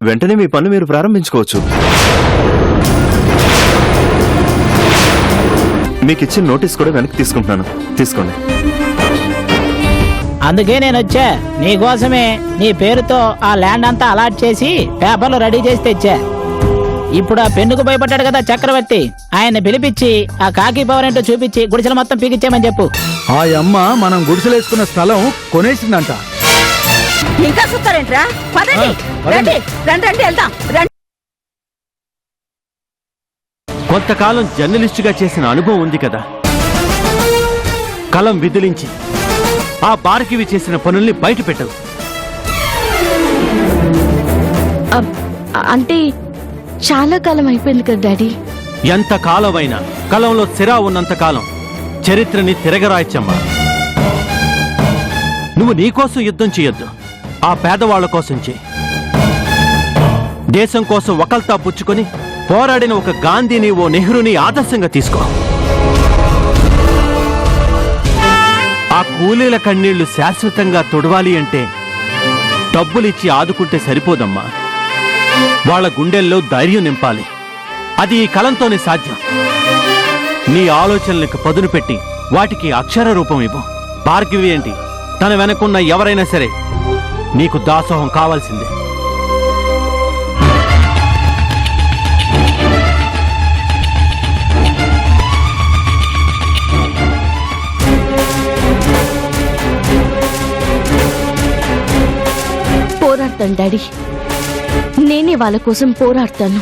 వెంటనే మీ పనులు మీరు ప్రారంభించుకోవచ్చు. మీకు ఇచ్చిన నోటీస్ కూడా వెనక్కి తీసుకుంటున్నాను, తీసుకోండి. అందుకే నేను వచ్చా, నీకోసమే. నీ పేరుతో ఆ ల్యాండ్ అంతా అలాట్ చేసి పేపర్లు రెడీ చేసి తెచ్చా. ఇప్పుడు ఆ పెన్నుకు భయపడ్డాడు కదా చక్రవర్తి, ఆయన్ని పిలిపించి ఆ కాకి పవర్ ఏంటో చూపించి గుడిసెలు మొత్తం పీకిచ్చామని చెప్పు. ఆ అమ్మ మనం గుడిసెలేసుకున్న స్థలం కొనేసిందంట. ఇంకా చూస్తారేంట్రా? పదండి, రండి రండి రండి, వెళ్దాం రండి. కొంతకాలం జర్నలిస్టుగా చేసిన అనుభవం ఉంది కదా, కలం విదిలించి ఆ భార్గవి చేసిన పనుల్ని బయట పెట్టవు. అంటే చాలా కాలం అయిపోయింది కదా డాడీ. ఎంత కాలమైనా కలంలో సిరా ఉన్నంత కాలం చరిత్రని తిరగరాయచ్చమ్మా. నువ్వు నీకోసం యుద్ధం చేయొద్దు, ఆ పేదవాళ్ల కోసం చేయి. దేశం కోసం ఒకల్తా పుచ్చుకొని పోరాడిన ఒక గాంధీని, ఓ నెహ్రూని ఆదర్శంగా తీసుకో. ఆ కూలీల కన్నీళ్లు శాశ్వతంగా తుడవాలి అంటే డబ్బులిచ్చి ఆదుకుంటే సరిపోదమ్మా. వాళ్ళ గుండెల్లో ధైర్యం నింపాలి. అది ఈ కలంతోనే సాధ్యం. నీ ఆలోచనలకు పదును పెట్టి వాటికి అక్షర రూపం ఇవ్వు. భార్గవి ఏంటి, తన వెనకున్న ఎవరైనా సరే నీకు దాసోహం కావాల్సిందే. పోరాడతాను డాడీ, నేనే వాళ్ళ కోసం పోరాడతాను.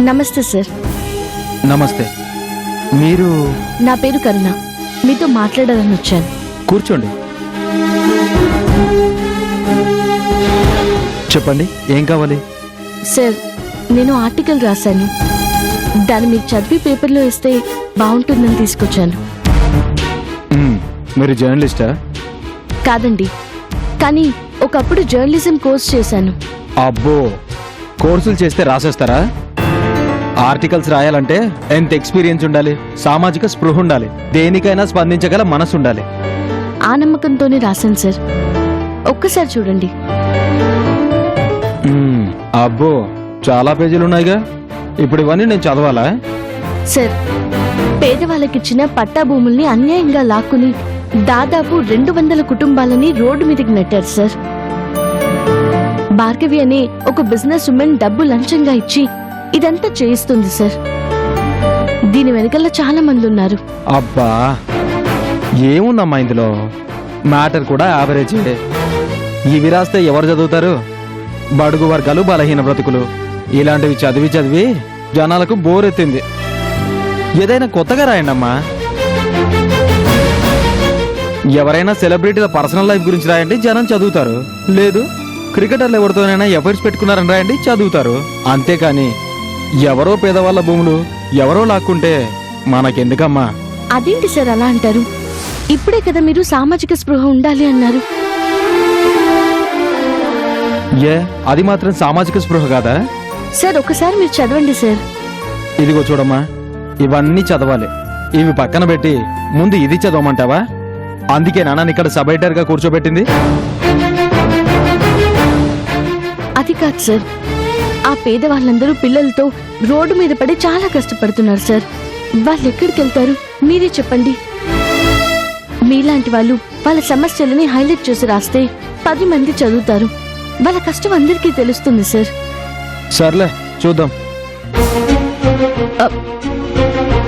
నమస్తే సార్. నమస్తే. మీరు? నా పేరు కరుణ, మీతో మాట్లాడాలని వచ్చాను. కూర్చోండి. చెప్పండి, ఏం కావాలి? సార్, నేను ఆర్టికల్ రాశాను, దాన్ని మీరు చదివి పేపర్లో ఇస్తే బాగుంటుందని తీసుకొచ్చాను. మీరు జర్నలిస్టా? కాదండి, కానీ ఒకప్పుడు జర్నలిజం కోర్స్ చేశాను. అబ్బో, కోర్సులు చేస్తే రాసేస్తారా? ఆర్టికల్స్ రాయాలంటే ఎంత ఎక్స్పీరియన్స్ ఉండాలి, సామాజిక స్పృహ ఉండాలి, దేనికైనా స్పందించగల మనసు ఉండాలి. ఆ నమ్మకంతోనే రాశాను సార్, ఒక్కసారి చూడండి. అబ్బో, చాలా పేజీలు ఉన్నాయిగా. ఇప్పుడు ఇవన్నీ నేను చదవాలా? సార్, పేదవాళ్ళకిచ్చిన పట్టా భూముల్ని అన్యాయంగా లాక్కుని దాదాపు 200 కుటుంబాలని రోడ్డు మీదకి నెట్టారు సార్. భార్గవి అనే ఒక బిజినెస్ ఉమెన్ డబ్బు లంచంగా ఇచ్చి ఇదంతా చేయిస్తుంది సార్. దీని వెనకాల చాలా మంది ఉన్నారు. అబ్బా, ఏముందమ్మా ఇందులో? మ్యాటర్ కూడా యావరేజే. ఇవి రాస్తే ఎవరు చదువుతారు? బడుగు వర్గాలు, బలహీన బ్రతుకులు. ఇలాంటివి చదివి చదివి జనాలకు బోరెత్తింది. ఏదైనా కొత్తగా రాయండమ్మా. ఎవరైనా సెలబ్రిటీల పర్సనల్ లైఫ్ గురించి రాయండి, జనం చదువుతారు. లేదు క్రికెటర్లు ఎవరితోనైనా ఎఫైర్స్ పెట్టుకున్నారని రాయండి, చదువుతారు. అంతేకాని ఎవరో పేదవాళ్ళ భూములు ఎవరో లాక్కుంటే మనకెందుకమ్మా? అదేంటి సార్ అలా అంటారు? ఇప్పుడే కదా మీరు సామాజిక స్పృహ ఉండాలి అన్నారు. ఏ అది మాత్రం సామాజిక స్పృహ కాదా? సార్ ఒకసారి మీరు చదవండి సార్. ఇదిగో చూడమ్మా, ఇవన్నీ చదవాలి. ఇవి పక్కన పెట్టి ముందు ఇది చదవమంటావా? అందుకే నాన్న ఇక్కడ సబైటర్ గా కూర్చోబెట్టింది. అది కాదు సార్, ఆ పేదవాళ్ళందరూ పిల్లలతో రోడ్డు మీద పడి చాలా కష్టపడుతున్నారు సార్. వాళ్ళు ఎక్కడికి వెళ్తారు మీరే చెప్పండి. మీలాంటి వాళ్ళు వాళ్ళ సమస్యలని హైలైట్ చేసి రాస్తే 10 మంది చదువుతారు. వాళ్ళ కష్టం అందరికీ తెలుస్తుంది సార్. సర్లే చూద్దాం.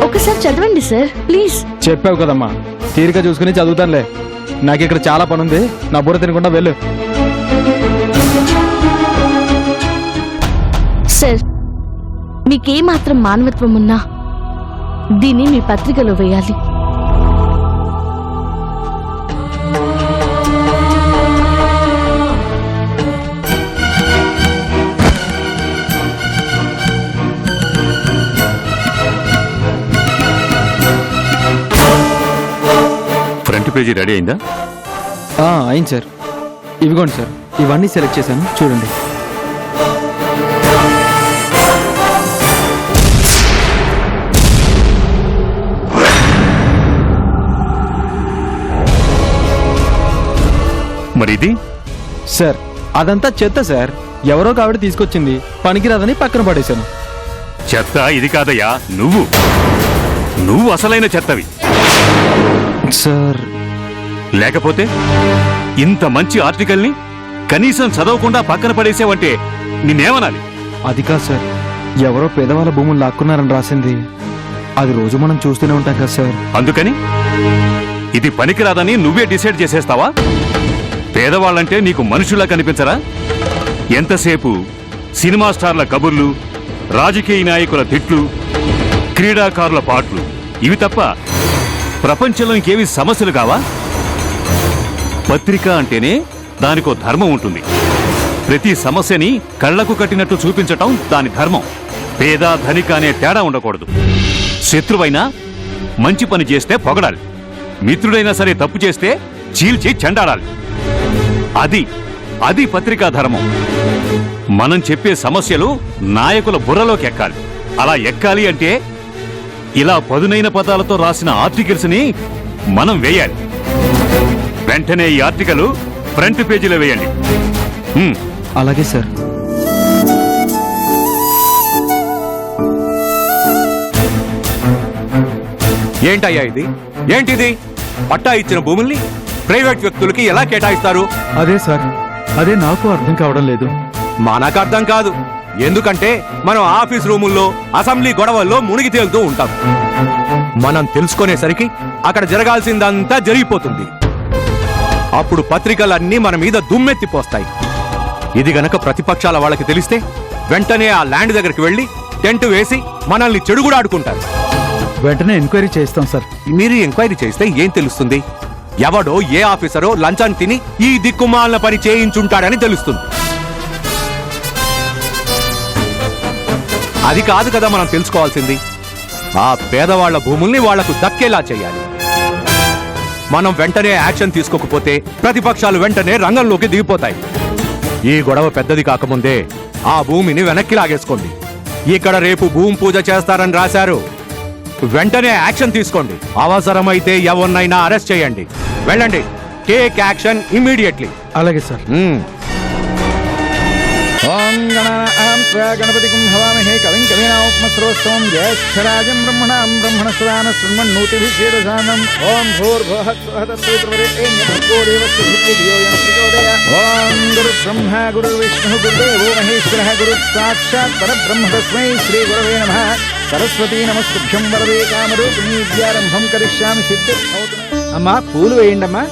ఒకసారి చదవండి సార్ ప్లీజ్. చెప్పావు కదమ్మా, తీరిక చూసుకుని చదువుతానులే. నాకు ఇక్కడ చాలా పనుంది, నా బుర్ర తినకుండా వెళ్ళు. సార్ మీకేమాత్రం మానవత్వం ఉన్నా దీన్ని మీ పత్రికలో వేయాలి. ఫ్రంట్ పేజీ రెడీ అయిందా? అయింది సార్. ఇవిగోండి సార్, ఇవన్నీ సెలెక్ట్ చేశాను, చూడండి. మరి ఇది సార్ అదంతా చెత్త సార్. ఎవరో కావిడ తీసుకొచ్చింది, పనికిరాదని పక్కన పడేశాను. చెత్త ఇది కాదయ్యా, నువ్వు అసలైన చెత్తవి. సార్ లేకపోతే ఇంత మంచి ఆర్టికల్ని కనీసం చదవకుండా పక్కన పడేసావంటే నిన్నేమనాలి? అది కాదు సార్, ఎవరో పేదవాళ్ళ భూములు లాక్కున్నారని రాసింది. అది రోజు మనం చూస్తూనే ఉంటాం కదా సార్. అందుకని ఇది పనికిరాదని నువ్వే డిసైడ్ చేసేస్తావా? పేదవాళ్ళంటే నీకు మనుషులా కనిపించరా? ఎంతసేపు సినిమా స్టార్ల కబుర్లు, రాజకీయ నాయకుల తిట్లు, క్రీడాకారుల పాటలు, ఇవి తప్ప ప్రపంచంలో ఇంకేవి సమస్యలు కావా? పత్రిక అంటేనే దానికో ధర్మం ఉంటుంది. ప్రతి సమస్యని కళ్లకు కట్టినట్టు చూపించటం దాని ధర్మం. పేద ధనిక అనే తేడా ఉండకూడదు. శత్రువైనా మంచి పని చేస్తే పొగడాలి, మిత్రుడైనా సరే తప్పు చేస్తే చీల్చి చెండాడాలి. అది పత్రికా ధర్మం. మనం చెప్పే సమస్యలు నాయకుల బుర్రలోకి ఎక్కాలి. అలా ఎక్కాలి అంటే ఇలా పదునైన పదాలతో రాసిన ఆర్టికల్స్ ని మనం వేయాలి. వెంటనే ఈ ఆర్టికల్ ఫ్రంట్ పేజీలో వేయండి. అలాగే సార్. ఏంటయ్యా ఇది? ఏంటిది? పట్టా ఇచ్చిన భూముల్ని ప్రైవేట్ వ్యక్తులకి ఎలా కేటాయిస్తారు? అదే సార్, అదే నాకు అర్థం కావడం లేదు. మనకు అర్థం కాదు. ఎందుకంటే మనం ఆఫీస్ రూముల్లో, అసెంబ్లీ గొడవల్లో మునిగి తేలుతూ ఉంటాం. మనం తెలుసుకునేసరికి అక్కడ జరగాల్సిందంతా జరిగిపోతుంది. అప్పుడు పత్రికలన్నీ మన మీద దుమ్మెత్తిపోస్తాయి. ఇది గనక ప్రతిపక్షాల వాళ్ళకి తెలిస్తే వెంటనే ఆ ల్యాండ్ దగ్గరికి వెళ్లి టెంట్ వేసి మనల్ని చెడుగుడాడుకుంటారు. వెంటనే ఎంక్వైరీ చేస్తాం సార్. మీరు ఎంక్వైరీ చేస్తే ఏం తెలుస్తుంది? ఎవడో ఏ ఆఫీసరో లంచాన్ని తిని ఈ దిక్కుమాలిన పని చేయించుంటాడని తెలుస్తుంది. అది కాదు కదా మనం తెలుసుకోవాల్సింది. ఆ పేదవాళ్ల భూముల్ని వాళ్లకు దక్కేలా చేయాలి. మనం వెంటనే యాక్షన్ తీసుకోకపోతే ప్రతిపక్షాలు వెంటనే రంగంలోకి దిగిపోతాయి. ఈ గొడవ పెద్దది కాకముందే ఆ భూమిని వెనక్కి లాగేసుకోండి. ఇక్కడ రేపు భూమి పూజ చేస్తారని రాశారు. వెంటనే యాక్షన్ తీసుకోండి. అవసరమైతే ఎవరినైనా అరెస్ట్ చేయండి. వెళ్ళండి. Take action immediately. అలాగే సార్. ఓం గణానాం త్వా గణపతిం హవామహే కవిం కవీనాముపమస్రోస్తవం జ్యేష్ఠరాజం బ్రహ్మణాం బ్రహ్మణస్పదాన శృణ్వన్నోతిభిः సేదసానం. ఓం భూర్భువః స్వః తత్సవితుర్వరేణ్యం భర్గో దేవస్య ధియో యో నః ప్రచోదయాత్. ఓం గురుర్బ్రహ్మా గురుర్విష్ణుః గురుదేవో మహేశ్వరः గురుః సాక్షాత్ పరబ్రహ్మ తస్మై శ్రీ గురవే నమః. సరస్వతీ నమస్తుభ్యం వరదే కామరూపిణీ విద్యారంభం కరిష్యామి సిద్ధిర్భవతు. అమ్మా పూలు వేయండమ్మా.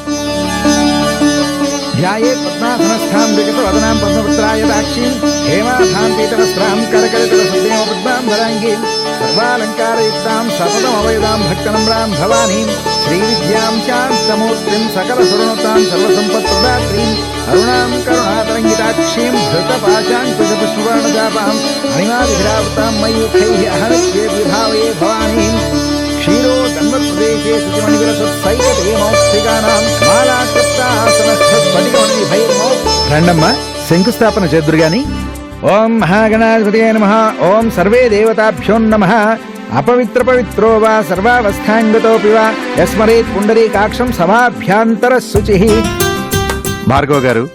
ధ్యాయే పద్మాసనస్థాం విగతవదనాం పద్మపుత్రాయదాక్షీం హేమాధాం పీతవస్త్రాం కరకలితలసద్దేవ పద్మాంబరాంగీం సర్వాలంకారయుక్తాం సపదమవయదాం భక్తనమ్రాం భవానీం శ్రీవిద్యాం శాంతమూర్తిం సకలసురుణతాం సర్వసంపత్ప్రదాత్రీం అరుణాం కరుణాతరంగితాక్షీం సంతాపహం అనిమాదిభిరావృతాం మయూఖైః అహనత్యే విభావయే భవానీం క్షీరో దన్వత్ప్రదేశే శుచిమణిగులసత్సైకదేమౌక్తికానాం మాలాకృప్తాసనస్థస్ఫటికమణిభైర్మో. రండమ్మ, శంకుస్థాపన చేద్దురు గాని. ఓం మహాగణాధిపతయే నమః. ఓం సర్వే దేవతాభ్యో నమః. అపవిత్ర పవిత్రో వా సర్వావస్థాంగతోపి వా యస్మరేత్ పుండరీకాక్షం సభాభ్యాంతర శుచిః. భార్గవ గారు,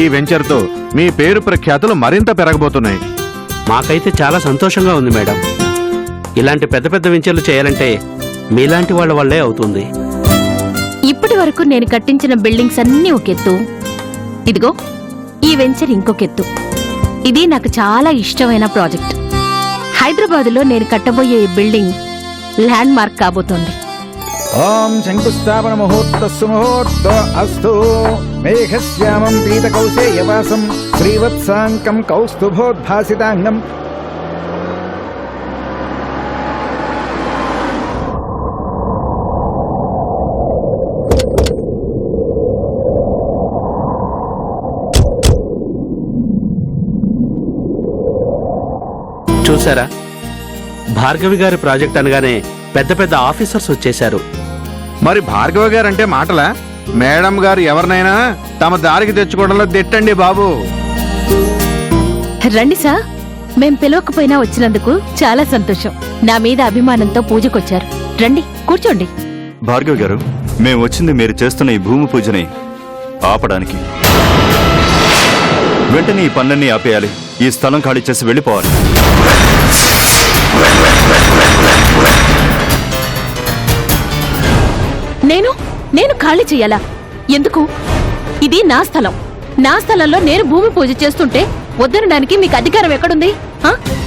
ఈ వెంచర్తో మీ పేరు ప్రఖ్యాతులు మరింత పెరగబోతున్నాయి. మాకైతే చాలా సంతోషంగా ఉంది మేడం. ఇలాంటి పెద్ద పెద్ద వెంచర్లు చేయాలంటే మీలాంటి వాళ్ళ వల్లే అవుతుంది. ఇప్పటి వరకు నేను కట్టించిన బిల్డింగ్స్ అన్నీ ఒక ఎత్తు, ఇదిగో ఈ వెంచర్ ఇంకొక ఎత్తు. ఇది నాకు చాలా ఇష్టమైన ప్రాజెక్ట్. హైదరాబాదులో నేను కట్టబోయే ఈ బిల్డింగ్ ల్యాండ్ మార్క్ కాబోతోంది. ఓం శంకుస్థాపన ముహూర్తస్సు ముహూర్తో అస్తు. మేఘశ్యామం పీతకౌసేయవాసం శ్రీవత్సాంకం కౌస్తుభోద్భాసితాంగం. చూసారా, భార్గవి గారి ప్రాజెక్ట్ అనగానే పెద్ద పెద్ద ఆఫీసర్స్ వచ్చేశారు. మరి భార్గవ గారు అంటే మాటలా? మేడం గారు ఎవరినైనా తమ దారికి తెచ్చుకోవడంలో దిట్టండి బాబు. రండి సార్, మేం పిలవకపోయినా వచ్చినందుకు చాలా సంతోషం. నా మీద అభిమానంతో పూజకొచ్చారు. రండి కూర్చోండి. భార్గవ్ గారు, మేము వచ్చింది మీరు చేస్తున్న ఈ భూమి పూజని ఆపడానికి. వెంటనే ఈ పనులన్నీ ఆపేయాలి. ఈ స్థలం ఖాళీ చేసి వెళ్ళిపోవాలి. నేను ఖాళీ చెయ్యాలా? ఎందుకు? ఇది నా స్థలం. నా స్థలంలో నేను భూమి పూజ చేస్తుంటే వద్దనడానికి మీకు అధికారం ఎక్కడుంది?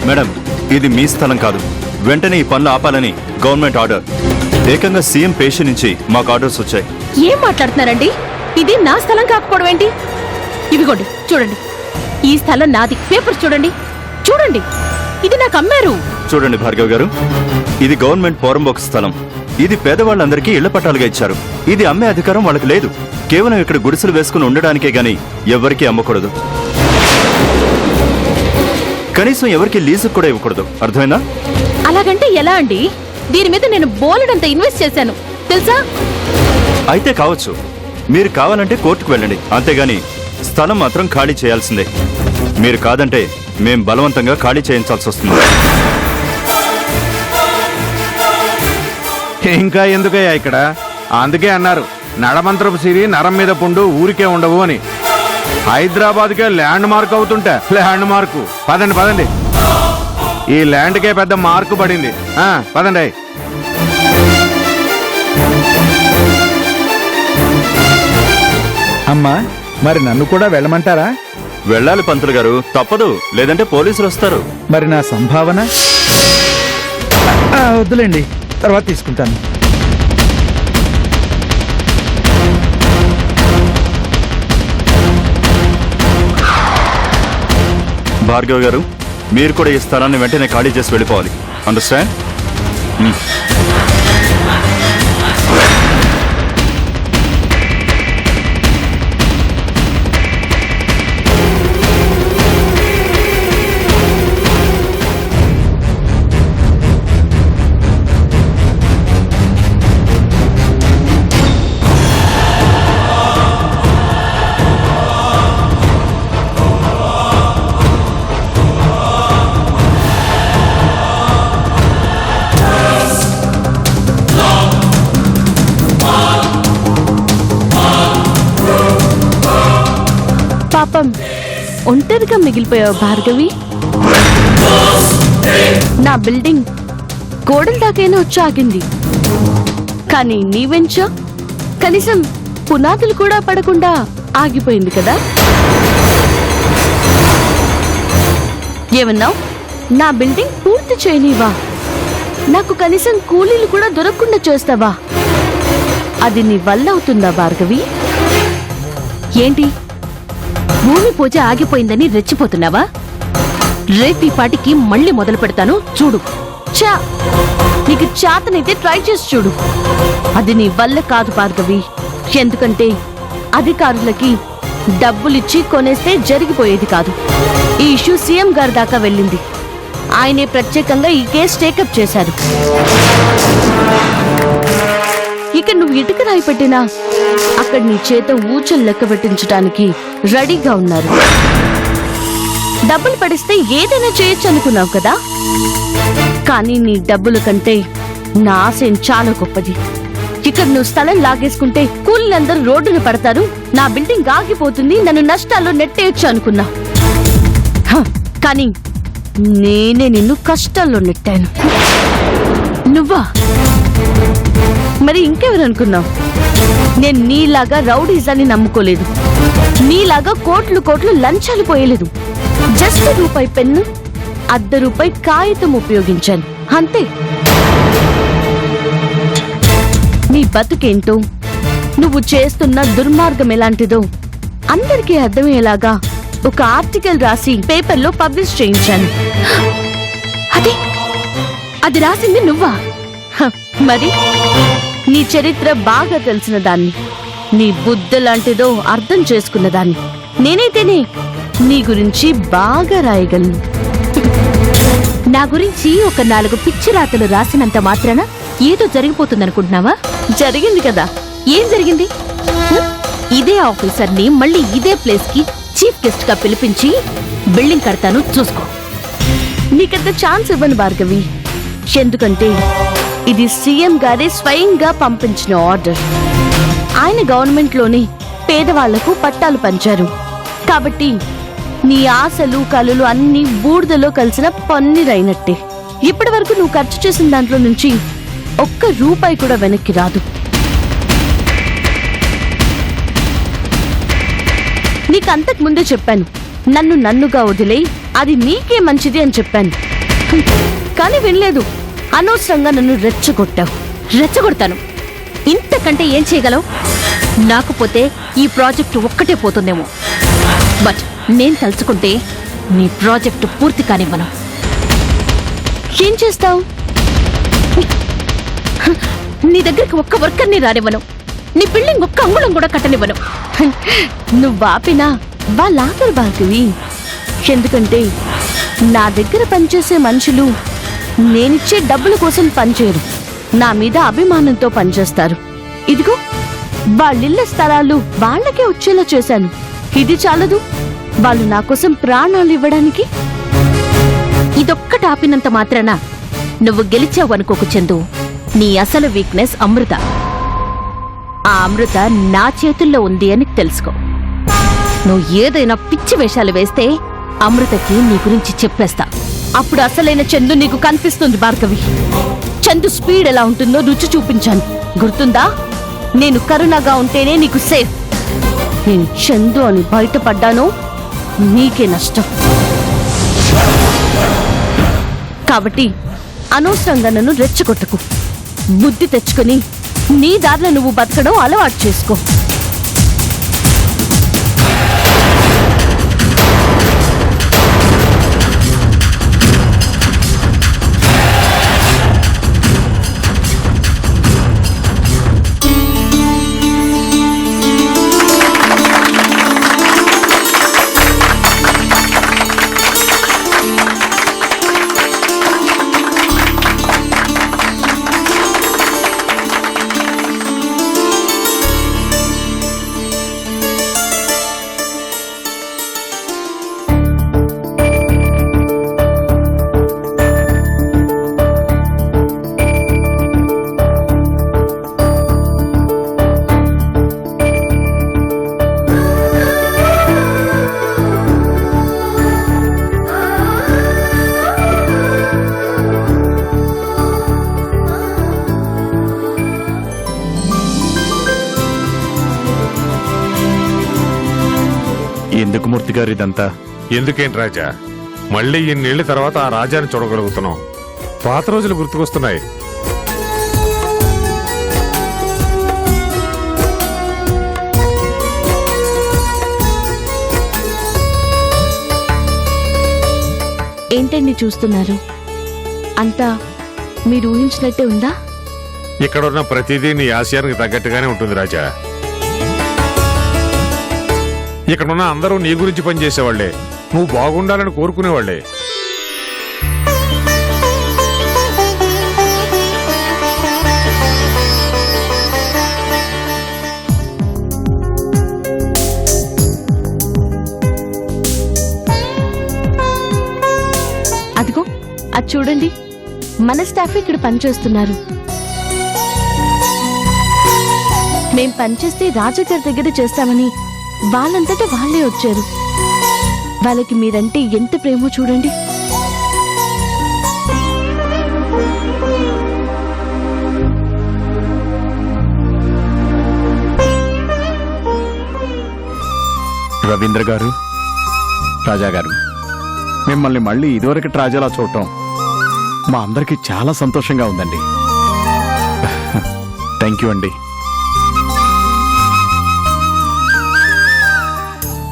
మేడం, ఇది మీ స్థలం కాదు. వెంటనే ఈ పనులు ఆపాలని గవర్నమెంట్ ఆర్డర్. ఏకంగా సీఎం పేషి నుంచి మాకు ఆర్డర్స్ వచ్చాయి. ఏం మాట్లాడుతున్నారండి? ఇది నా స్థలం కాకపోవడం ఏంటి? ఇవిగోండి చూడండి, ఈ స్థలం నాది. పేపర్ చూడండి. ఇది నాకు అమ్మారు. చూడండి భార్గవ్ గారు, ఇది గవర్నమెంట్ పోరంబోక్ స్థలం. ఇది పేదవాళ్ళందరికీ ఇళ్ల పట్టాలుగా ఇచ్చారు. ఇది అమ్మే అధికారం వాళ్ళకి లేదు. కేవలం ఇక్కడ గుడిసెలు వేసుకుని ఉండడానికే గాని ఎవరికీ అమ్మకూడదు. కనీసం ఎవరికి లీజుకు కూడా ఇవ్వకూడదు. అర్థమైందా? అలాగంటే ఎలా అండి? దీని మీద నేను బోలెడంత ఇన్వెస్ట్ చేశాను తెలుసా? అయితే కావచ్చు. మీరు కావాలంటే కోర్టుకు వెళ్ళండి. అంతేగాని స్థలం మాత్రం ఖాళీ చేయాల్సిందే. మీరు కాదంటే మేం బలవంతంగా ఖాళీ చేయించాల్సి వస్తుంది. ఇంకా ఎందుకయ్యా ఇక్కడ? అందుకే అన్నారు నడమంత్రపు సిరి నరం మీద పుండు ఊరికే ఉండవు అని. హైదరాబాద్కే ల్యాండ్ మార్క్ అవుతుంటే ల్యాండ్ మార్కు. పదండి, ఈ ల్యాండ్కే పెద్ద మార్కు పడింది. పదండి. అమ్మా, మరి నన్ను కూడా వెళ్ళమంటారా? వెళ్ళాలి పంతులు గారు, తప్పదు. లేదంటే పోలీసులు వస్తారు. మరి నా సంభావన? వద్దులేండి, తర్వాత తీసుకుంటాను. భార్గవ్ గారు, మీరు కూడా ఈ స్థలాన్ని వెంటనే ఖాళీ చేసి వెళ్ళిపోవాలి. అండర్స్టాండ్? పాపం ఒంటరిగా మిగిలిపోయావు భార్గవి. నా బిల్డింగ్ గోడల దాకైనా వచ్చి ఆగింది. కానీ నీ వెంచర్ కనీసం పునాదులు కూడా పడకుండా ఆగిపోయింది కదా. ఏమన్నావు? నా బిల్డింగ్ పూర్తి చేయనివా? నాకు కనీసం కూలీలు కూడా దొరకకుండా చేస్తావా? అది నీ వల్ల అవుతుందా భార్గవి? ఏంటి, భూమి పూజ ఆగిపోయిందని రెచ్చిపోతున్నావా? రేపీ పాటికి మళ్ళీ మొదలు పెడతాను చూడు. చా, నీకు చేతనైతే ట్రై చేసి చూడు. అది నీ వల్ల కాదు భార్గవి. ఎందుకంటే అధికారులకి డబ్బులిచ్చి కొనేస్తే జరిగిపోయేది కాదు. ఈ ఇష్యూ సీఎం గారి దాకా వెళ్ళింది. ఆయనే ప్రత్యేకంగా ఈ కేసు టేకప్ చేశారు. ఇక నువ్వు ఇటుక రాయి పెట్టినా అక్కడ నీ చేత ఊచలు లెక్క పెట్టించడానికి రెడీగా ఉన్నారు. డబ్బులు పడిస్తే ఏదైనా చేయొచ్చు అనుకున్నావు కదా, కానీ నీ డబ్బుల కంటే నా ఆశయం చాలా గొప్పది. ఇక్కడ నువ్వు స్థలం లాగేసుకుంటే కూలీలందరూ రోడ్డును పడతారు, నా బిల్డింగ్ ఆగిపోతుంది, నన్ను నష్టాల్లో నెట్టేయచ్చు అనుకున్నా. కానీ నేనే నిన్ను కష్టాల్లో నెట్టాను. నువ్వా? మరి ఇంకెవరు అనుకున్నావు? నేను నీలాగా రౌడీజాన్ని నమ్ముకోలేదు, నీలాగా కోట్లు కోట్లు లంచాలు పోయలేదు. జస్ట్ రూపాయి పెన్ను, ₹1 కాగితం ఉపయోగించాను అంతే. నీ బతుకేంటో, నువ్వు చేస్తున్న దుర్మార్గం ఎలాంటిదో అందరికీ అర్థమయ్యేలాగా ఒక ఆర్టికల్ రాసి పేపర్లో పబ్లిష్ చేయించాను. అది రాసింది నువ్వా? మరి నీ చరిత్ర బాగా తెలిసిన దాన్ని, నీ బుద్ధి లాంటిదో అర్థం చేసుకున్న దాన్ని నేనైతేనే నీ గురించి బాగా రాయగలను. నా గురించి ఒక 4 పిచ్చి రాతలు రాసినంత మాత్రాన ఏదో జరిగిపోతుందనుకుంటున్నావా? జరిగింది కదా. ఏం జరిగింది? ఇదే ఆఫీసర్ని మళ్ళీ ఇదే ప్లేస్ కి చీఫ్ గెస్ట్ గా పిలిపించి బిల్డింగ్ కడతాను చూసుకో. నీకంత ఛాన్స్ ఇవ్వను భార్గవి, ఎందుకంటే ఇది సీఎం గారే స్వయంగా పంపించిన ఆర్డర్. ఆయన గవర్నమెంట్ లోనే పేదవాళ్లకు పట్టాలు పంచారు కాబట్టి నీ ఆశలు కలలు అన్ని బూడిదలో కలిసిన పన్నీరైనట్టే. ఇప్పటి వరకు నువ్వు ఖర్చు చేసిన దాంట్లో నుంచి ₹1 కూడా వెనక్కి రాదు. నీకంతకు ముందే చెప్పాను, నన్నుగా వదిలే, అది నీకే మంచిది అని చెప్పాను. కానీ వినలేదు, అనవసరంగా నన్ను రెచ్చగొట్టావు. రెచ్చగొడతాను. ఇంతకంటే ఏం చేయగలవు? నాకు పోతే ఈ ప్రాజెక్టు ఒక్కటే పోతుందేమో, బట్ నేను తలుచుకుంటే నీ ప్రాజెక్టు పూర్తి కానివ్వను. ఏం చేస్తావు? నీ దగ్గరికి ఒక్క వర్కర్ని రానివ్వను, నీ బిల్డింగ్ ఒక్క అంగుళం కూడా కట్టనివ్వను. నువ్వు ఆపినా వాళ్ళాపరు భార్గవి, ఎందుకంటే నా దగ్గర పనిచేసే మనుషులు నేనిచ్చే డబ్బుల కోసం పనిచేయరు, నా మీద అభిమానంతో పనిచేస్తారు. ఇదిగో వాళ్ళిళ్ళ స్థలాలు వాళ్ళకే వచ్చేలా చేశాను. ఇది చాలదు, వాళ్ళు నా కోసం ప్రాణాలు ఇవ్వడానికి. ఇదొక్కటి ఆపినంత మాత్రాన నువ్వు గెలిచావు అనుకోకు చందు. నీ అసలు వీక్నెస్ అమృత. ఆ అమృత నా చేతుల్లో ఉంది అని తెలుసుకో. నువ్వు ఏదైనా పిచ్చి వేషాలు వేస్తే అమృతకి నీ గురించి చెప్పేస్తా. అప్పుడు అసలైన చందు నీకు కనిపిస్తుంది భార్గవి. చందు స్పీడ్ ఎలా ఉంటుందో రుచి చూపించాను, గుర్తుందా? నేను కరుణగా ఉంటేనే నీకు సేఫ్. నేను చందు అని బయటపడ్డాను, నీకే నష్టం. కాబట్టి అనవసరంగా నన్ను రెచ్చగొట్టకు. బుద్ధి తెచ్చుకొని నీ దారిలో నువ్వు బతకడం అలవాటు చేసుకో. ఎందుకు మూర్తి గారు ఇదంతా? ఎందుకేంటి రాజా, మళ్ళీ ఇన్నేళ్ల తర్వాత ఆ రాజాని చూడగలుగుతున్నాం. పాత రోజులు గుర్తుకొస్తున్నాయి. ఏంటండి చూస్తున్నారు? అంతా మీరు ఊహించినట్టే ఉందా? ఇక్కడున్న ప్రతిదీ నీ ఆశయానికి తగ్గట్టుగానే ఉంటుంది రాజా. ఇక్కడున్న అందరూ నీ గురించి పనిచేసేవాళ్లే, నువ్వు బాగుండాలని కోరుకునేవాళ్లే. అదిగో అది చూడండి, మన స్టాఫ్ ఇక్కడ పనిచేస్తున్నారు. మేం పనిచేస్తే రాజా గారి దగ్గర చేస్తామని వాళ్ళంతటా వాళ్ళే వచ్చారు. వాళ్ళకి మీరంటే ఎంత ప్రేమో చూడండి. రవీంద్ర గారు, రాజా గారు, మిమ్మల్ని మళ్ళీ ఇదివరకటి రాజాలా చూడటం మా అందరికీ చాలా సంతోషంగా ఉందండి. థ్యాంక్ యూ అండి.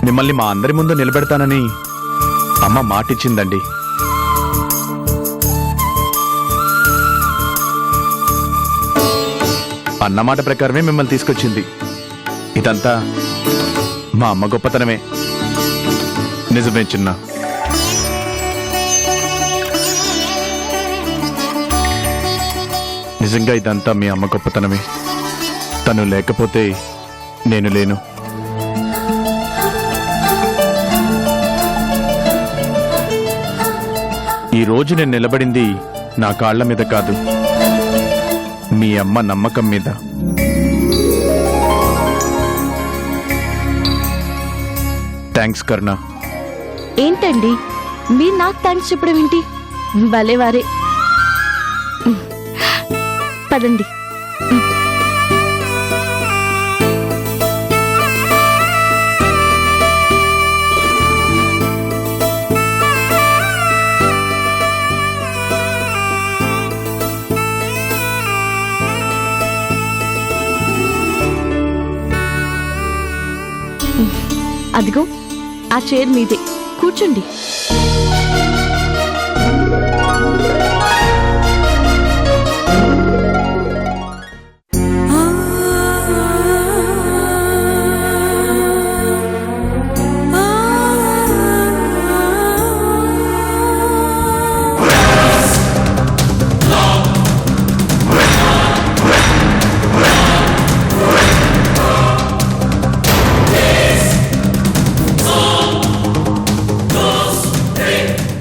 మిమ్మల్ని మా అందరి ముందు నిలబెడతానని అమ్మ మాటిచ్చిందండి. అన్నమాట ప్రకారమే మిమ్మల్ని తీసుకొచ్చింది. ఇదంతా మా అమ్మ గొప్పతనమే. నిజమే చిన్న. నిజంగా ఇదంతా మీ అమ్మ గొప్పతనమే. తను లేకపోతే నేను లేను. ఈ రోజు నేను నిలబడింది నా కాళ్ల మీద కాదు, మీ అమ్మ నమ్మకం మీద. థ్యాంక్స్ కరుణ. ఏంటండి మీరు నాకు థ్యాంక్స్ చెప్పడం ఏంటి? భలేవారే. పదండి. అదిగో ఆ చైర్ మీదే కూర్చోండి.